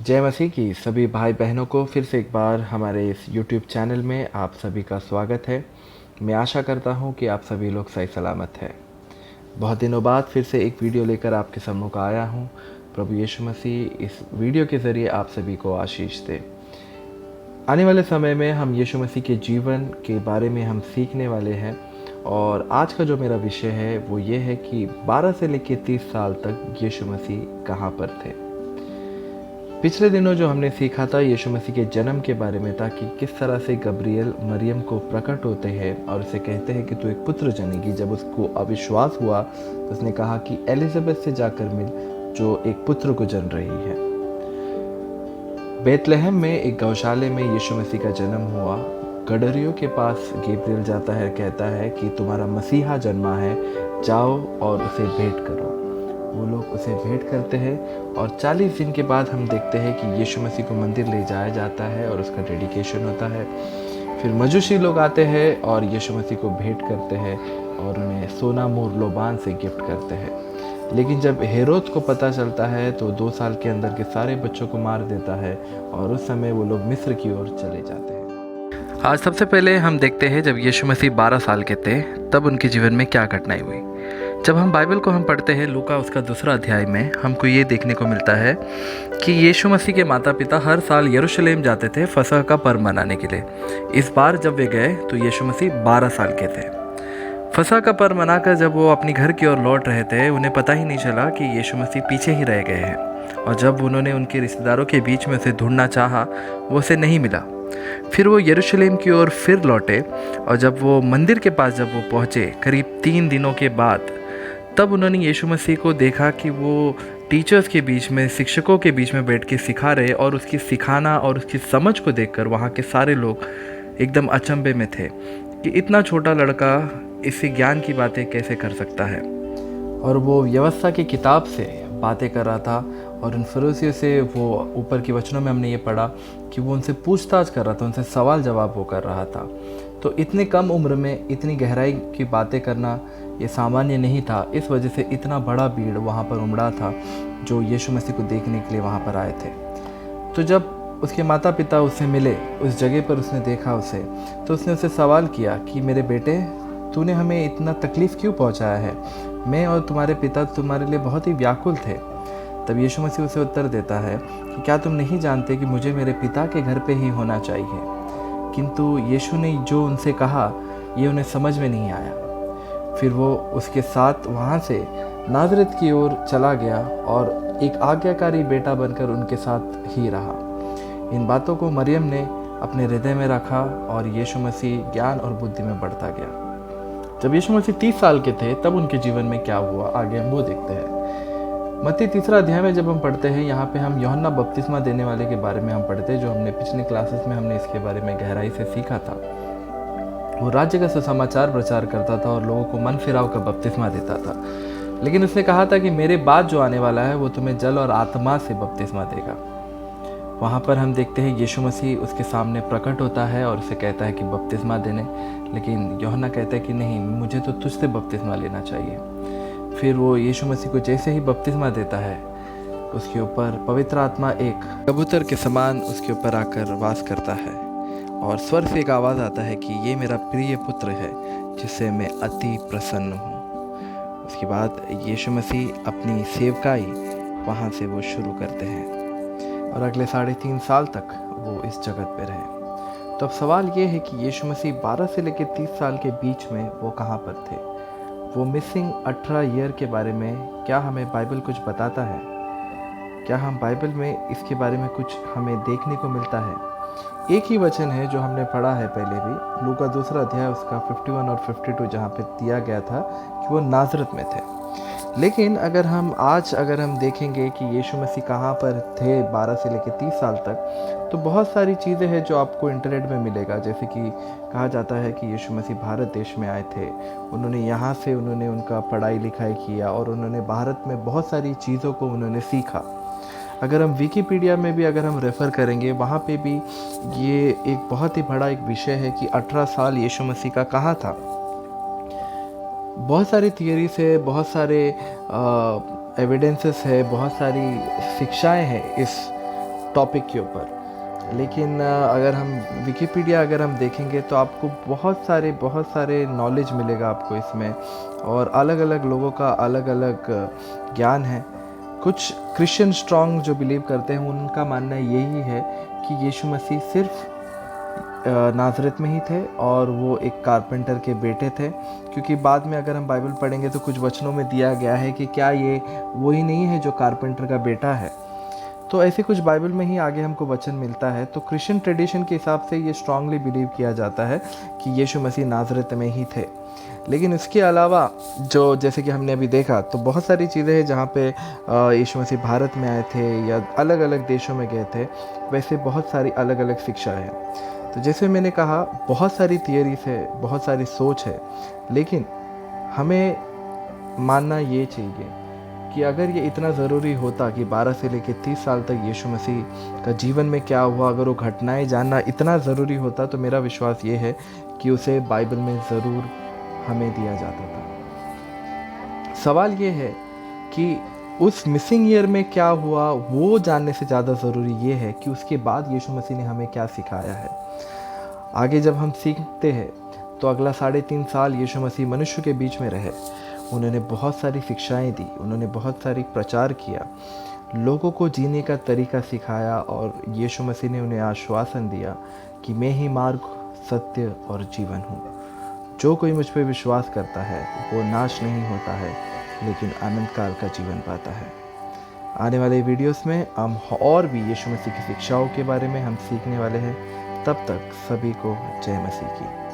जय मसीह की सभी भाई बहनों को फिर से एक बार हमारे इस YouTube चैनल में आप सभी का स्वागत है। मैं आशा करता हूँ कि आप सभी लोग सही सलामत हैं। बहुत दिनों बाद फिर से एक वीडियो लेकर आपके सम्मुख आया हूँ। प्रभु यीशु मसीह इस वीडियो के ज़रिए आप सभी को आशीष दे। आने वाले समय में हम यीशु मसीह के जीवन के बारे में हम सीखने वाले हैं और आज का जो मेरा विषय है वो ये है कि 12 से लेकर 30 साल तक यीशु मसीह कहाँ पर थे। पिछले दिनों जो हमने सीखा था यीशु मसीह के जन्म के बारे में था कि किस तरह से गब्रियल मरियम को प्रकट होते हैं और उसे कहते हैं कि तू एक पुत्र जनेगी। जब उसको अविश्वास हुआ तो उसने कहा कि एलिजाबेथ से जाकर मिल जो एक पुत्र को जन रही है। बेतलहम में एक गौशाले में यीशु मसीह का जन्म हुआ। गडरियों के पास गब्रियल जाता है, कहता है कि तुम्हारा मसीहा जन्मा है, जाओ और उसे भेंट करो। वो लोग उसे भेंट करते हैं और 40 दिन के बाद हम देखते हैं कि यीशु मसीह को मंदिर ले जाया जाता है और उसका डेडिकेशन होता है। फिर मजूसी लोग आते हैं और यीशु मसीह को भेंट करते हैं और उन्हें सोना मोर लोबान से गिफ्ट करते हैं। लेकिन जब हेरोद को पता चलता है तो 2 साल के अंदर के सारे बच्चों को मार देता है और उस समय वो लोग मिस्र की ओर चले जाते हैं। आज सबसे पहले हम देखते हैं जब यीशु मसीह 12 साल के थे तब उनके जीवन में क्या घटनाएं हुई। जब हम बाइबल को हम पढ़ते हैं लूका उसका 2 अध्याय में हमको ये देखने को मिलता है कि यीशु मसीह के माता पिता हर साल यरूशलेम जाते थे फसह का पर्व मनाने के लिए। इस बार जब वे गए तो यीशु मसीह 12 साल के थे। फसह का पर्व मनाकर जब वो अपनी घर की ओर लौट रहे थे उन्हें पता ही नहीं चला कि यीशु मसीह पीछे ही रह गए हैं। और जब उन्होंने उनके रिश्तेदारों के बीच में उसे ढूंढना चाहा वो उसे नहीं मिला। फिर वो यरूशलेम की ओर फिर लौटे और जब वो मंदिर के पास जब वो पहुँचे करीब 3 दिनों के बाद तब उन्होंने यीशु मसीह को देखा कि वो टीचर्स के बीच में, शिक्षकों के बीच में बैठ के सिखा रहे और उसकी सिखाना और उसकी समझ को देखकर वहाँ के सारे लोग एकदम अचंभे में थे कि इतना छोटा लड़का इससे ज्ञान की बातें कैसे कर सकता है। और वो व्यवस्था की किताब से बातें कर रहा था और उन फरीसियों से वो ऊपर के वचनों में हमने ये पढ़ा कि वो उनसे पूछताछ कर रहा था, उनसे सवाल जवाब वो कर रहा था। तो इतने कम उम्र में इतनी गहराई की बातें करना ये सामान्य नहीं था। इस वजह से इतना बड़ा भीड़ वहाँ पर उमड़ा था जो यीशु मसीह को देखने के लिए वहाँ पर आए थे। तो जब उसके माता पिता उससे मिले, उस जगह पर उसने देखा उसे, तो उसने उससे सवाल किया कि मेरे बेटे तूने हमें इतना तकलीफ़ क्यों पहुँचाया है? मैं और तुम्हारे पिता तुम्हारे लिए बहुत ही व्याकुल थे। तब यीशु मसीह उसे उत्तर देता है कि क्या तुम नहीं जानते कि मुझे मेरे पिता के घर पे ही होना चाहिए? किंतु यीशु ने जो उनसे कहा ये उन्हें समझ में नहीं आया। फिर वो उसके साथ वहाँ से नाज़रेत की ओर चला गया और एक आज्ञाकारी बेटा बनकर उनके साथ ही रहा। इन बातों को मरियम ने अपने हृदय में रखा और यीशु मसीह ज्ञान और बुद्धि में बढ़ता गया। जब यीशु मसीह 30 साल के थे तब उनके जीवन में क्या हुआ आगे हम वो देखते हैं। मत्ती 3 अध्याय में जब हम पढ़ते हैं यहाँ पे हम यूहन्ना बपतिस्मा देने वाले के बारे में हम पढ़ते हैं, जो हमने पिछले क्लासेस में हमने इसके बारे में गहराई से सीखा था। वो राज्य का सुसमाचार प्रचार करता था और लोगों को मन फिराव का बपतिस्मा देता था। लेकिन उसने कहा था कि मेरे बाद जो आने वाला है वो तुम्हें जल और आत्मा से बपतिस्मा देगा। वहाँ पर हम देखते हैं यीशु मसीह उसके सामने प्रकट होता है और उसे कहता है कि बपतिस्मा देने, लेकिन यूहन्ना कहता है कि नहीं, मुझे तो तुझसे बपतिस्मा लेना चाहिए। फिर वो यीशु मसीह को जैसे ही बपतिस्मा देता है उसके ऊपर पवित्र आत्मा एक कबूतर के समान उसके ऊपर आकर वास करता है और स्वर से एक आवाज़ आता है कि ये मेरा प्रिय पुत्र है जिससे मैं अति प्रसन्न हूँ। उसके बाद यीशु मसीह अपनी सेवकाई वहाँ से वो शुरू करते हैं और अगले 3.5 साल तक वो इस जगत पे रहे। तो अब सवाल ये है कि यीशु मसीह 12 से लेकर 30 साल के बीच में वो कहाँ पर थे? वो मिसिंग 18 ईयर के बारे में क्या हमें बाइबल कुछ बताता है? क्या हम बाइबल में इसके बारे में कुछ हमें देखने को मिलता है? एक ही वचन है जो हमने पढ़ा है पहले भी, लूका 2 अध्याय उसका 51 और 52, जहाँ पे दिया गया था कि वो नाज़रेत में थे। लेकिन अगर हम देखेंगे कि यीशु मसीह कहाँ पर थे 12 से लेकर 30 साल तक, तो बहुत सारी चीज़ें हैं जो आपको इंटरनेट में मिलेगा। जैसे कि कहा जाता है कि यीशु मसीह भारत देश में आए थे, उन्होंने यहाँ से उन्होंने उनका पढ़ाई लिखाई किया और उन्होंने भारत में बहुत सारी चीज़ों को उन्होंने सीखा। अगर हम विकिपीडिया में भी अगर हम रेफ़र करेंगे वहाँ पे भी ये एक बहुत ही बड़ा एक विषय है कि 18 साल यीशु मसीह का कहाँ था। बहुत सारी थियरीज है, बहुत सारे एविडेंसेस है, बहुत सारी शिक्षाएं हैं इस टॉपिक के ऊपर। लेकिन अगर हम विकिपीडिया अगर हम देखेंगे तो आपको बहुत सारे नॉलेज मिलेगा आपको इसमें, और अलग अलग लोगों का अलग अलग ज्ञान है। कुछ क्रिश्चियन स्ट्रॉन्ग जो बिलीव करते हैं उनका मानना यही है कि यीशु मसीह सिर्फ नाज़रेत में ही थे और वो एक कारपेंटर के बेटे थे, क्योंकि बाद में अगर हम बाइबल पढ़ेंगे तो कुछ वचनों में दिया गया है कि क्या ये वही नहीं है जो कारपेंटर का बेटा है। तो ऐसे कुछ बाइबल में ही आगे हमको वचन मिलता है। तो क्रिश्चियन ट्रेडिशन के हिसाब से ये स्ट्रांगली बिलीव किया जाता है कि यीशु मसीह नाज़रेत में ही थे। लेकिन इसके अलावा जो जैसे कि हमने अभी देखा तो बहुत सारी चीज़ें हैं जहाँ पे यीशु मसीह भारत में आए थे या अलग अलग देशों में गए थे, वैसे बहुत सारी अलग अलग शिक्षा है। तो जैसे मैंने कहा बहुत सारी थियरीज है, बहुत सारी सोच है, लेकिन हमें मानना ये चाहिए कि अगर ये इतना ज़रूरी होता कि 12 से लेकर 30 साल तक यीशु मसीह का जीवन में क्या हुआ, अगर वो घटनाएं जानना इतना ज़रूरी होता तो मेरा विश्वास ये है कि उसे बाइबल में ज़रूर हमें दिया जाता था। सवाल ये है कि उस मिसिंग ईयर में क्या हुआ वो जानने से ज़्यादा ज़रूरी ये है कि उसके बाद यीशु मसीह ने हमें क्या सिखाया है। आगे जब हम सीखते हैं तो अगला 3.5 साल यीशु मसीह मनुष्य के बीच में रहे। उन्होंने बहुत सारी शिक्षाएं दी, उन्होंने बहुत सारी प्रचार किया, लोगों को जीने का तरीका सिखाया, और यीशु मसीह ने उन्हें आश्वासन दिया कि मैं ही मार्ग, सत्य और जीवन हूँ। जो कोई मुझ पर विश्वास करता है वो नाश नहीं होता है लेकिन अनंत काल का जीवन पाता है। आने वाले वीडियोस में हम और भी यीशु मसीह की शिक्षाओं के बारे में हम सीखने वाले हैं। तब तक सभी को जय मसीह की।